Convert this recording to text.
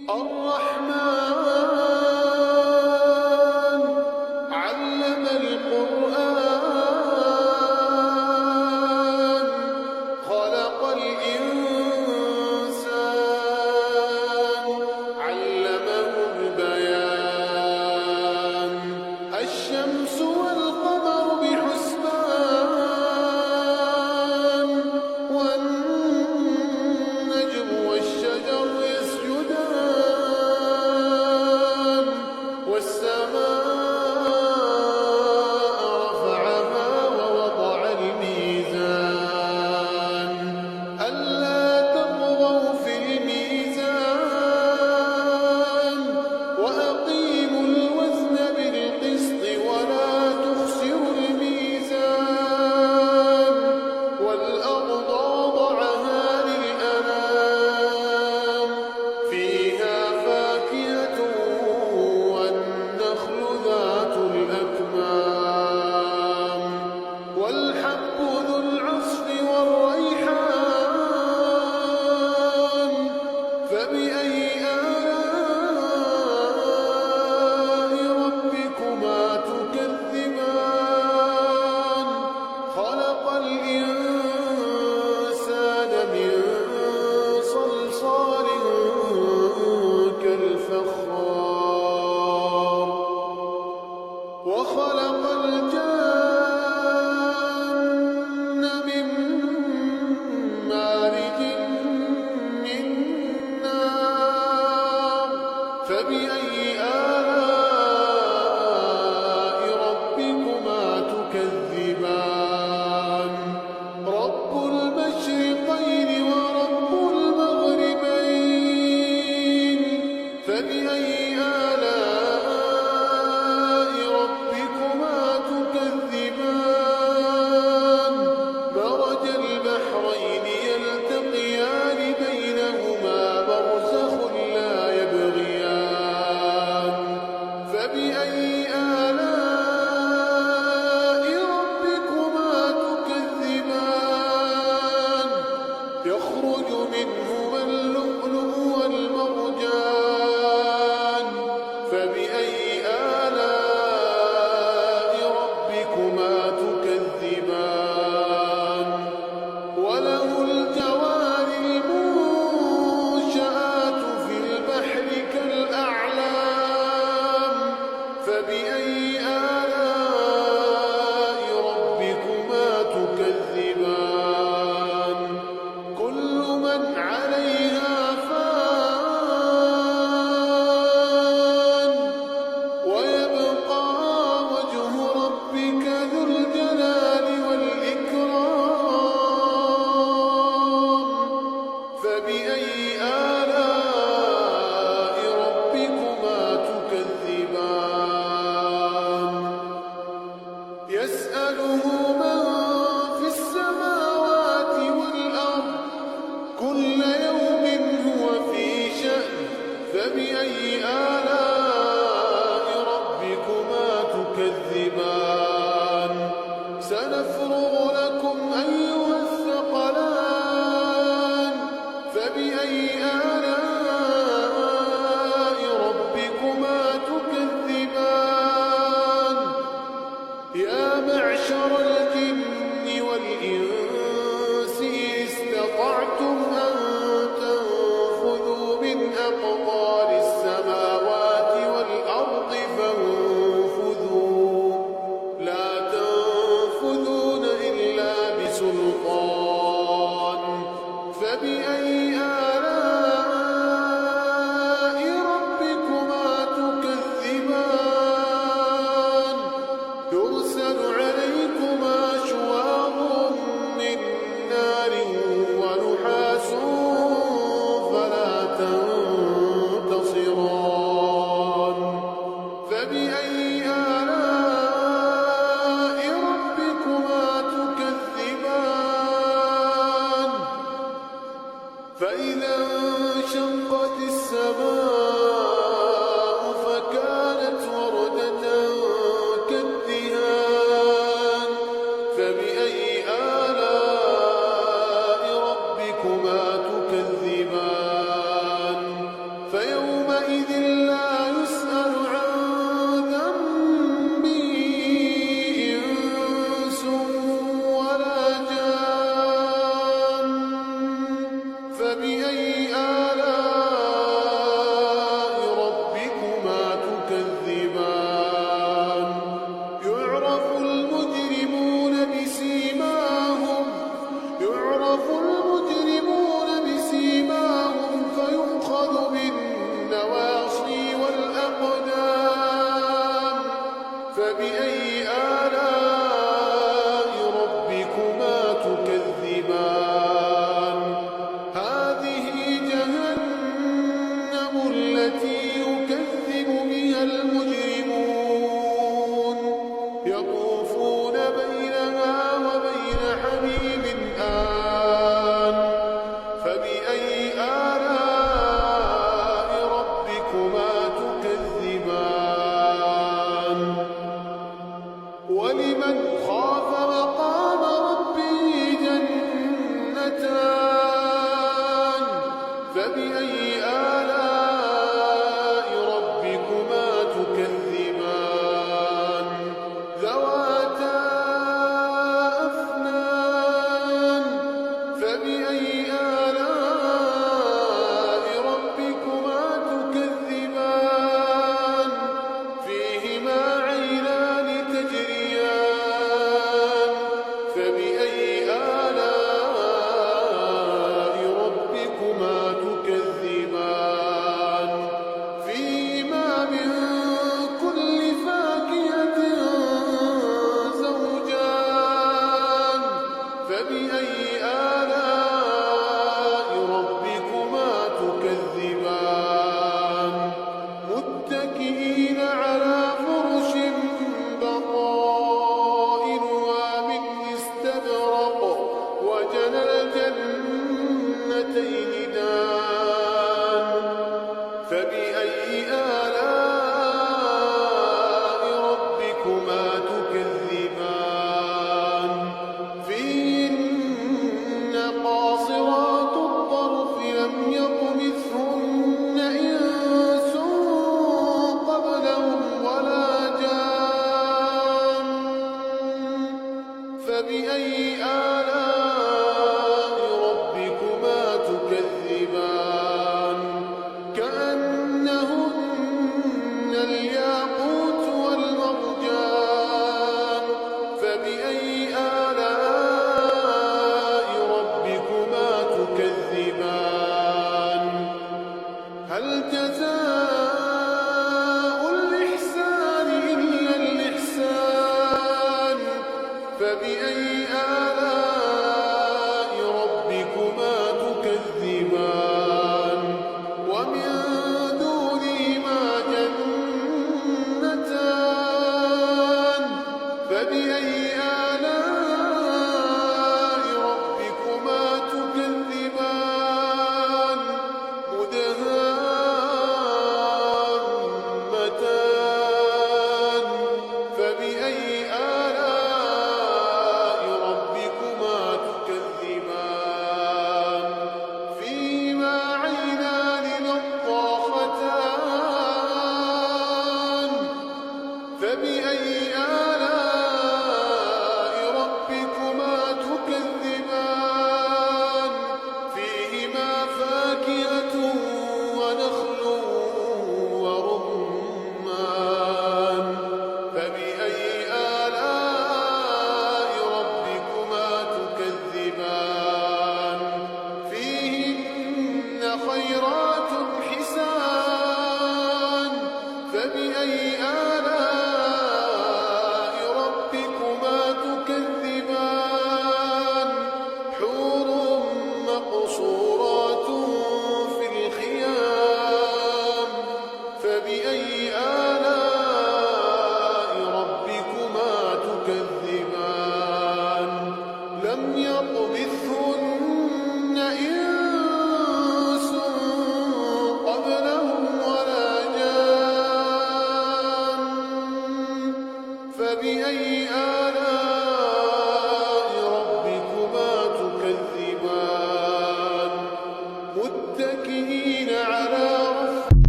الرحمن علم القرآن خلق الإنسان علمه البيان الشمس والقمر بحسبان والنجم والشجر يسجدان والسماء رفعها ووضع الميزان ألا تطغوا في الميزان وأقيموا الوزن بالقسط ولا تخسروا الميزان والأرض وضعها للأنام فيها فاكهة والنخل ذات الأكمام والحب ذو العصف والريحان فبأي آلاء ربكما تكذبان خلق الإنسان من صلصال كالفخار وخلق الجن من مارج من نار فبأي آلاء ربكما تكذبان رب المشرقين ورب المغربين فبأي آلاء ربكما تكذبان مرج البحرين يلتقيان بينهما برزخ لا يبغيان فبأي آلاء ربكما تكذبان يخرج منهما اللؤلؤ والمرجان فبأي آلاء ربكما تكذبان وله الجوار المنشآت في البحر كالأعلام فبأي آلاء ربكما تكذبان كل من عليها فان ويبقى وجه ربك ذو الجلال والإكرام فبأي آلاء ربكما تكذبان يسأله من في السماوات والأرض كل يوم هو في شأن فبأي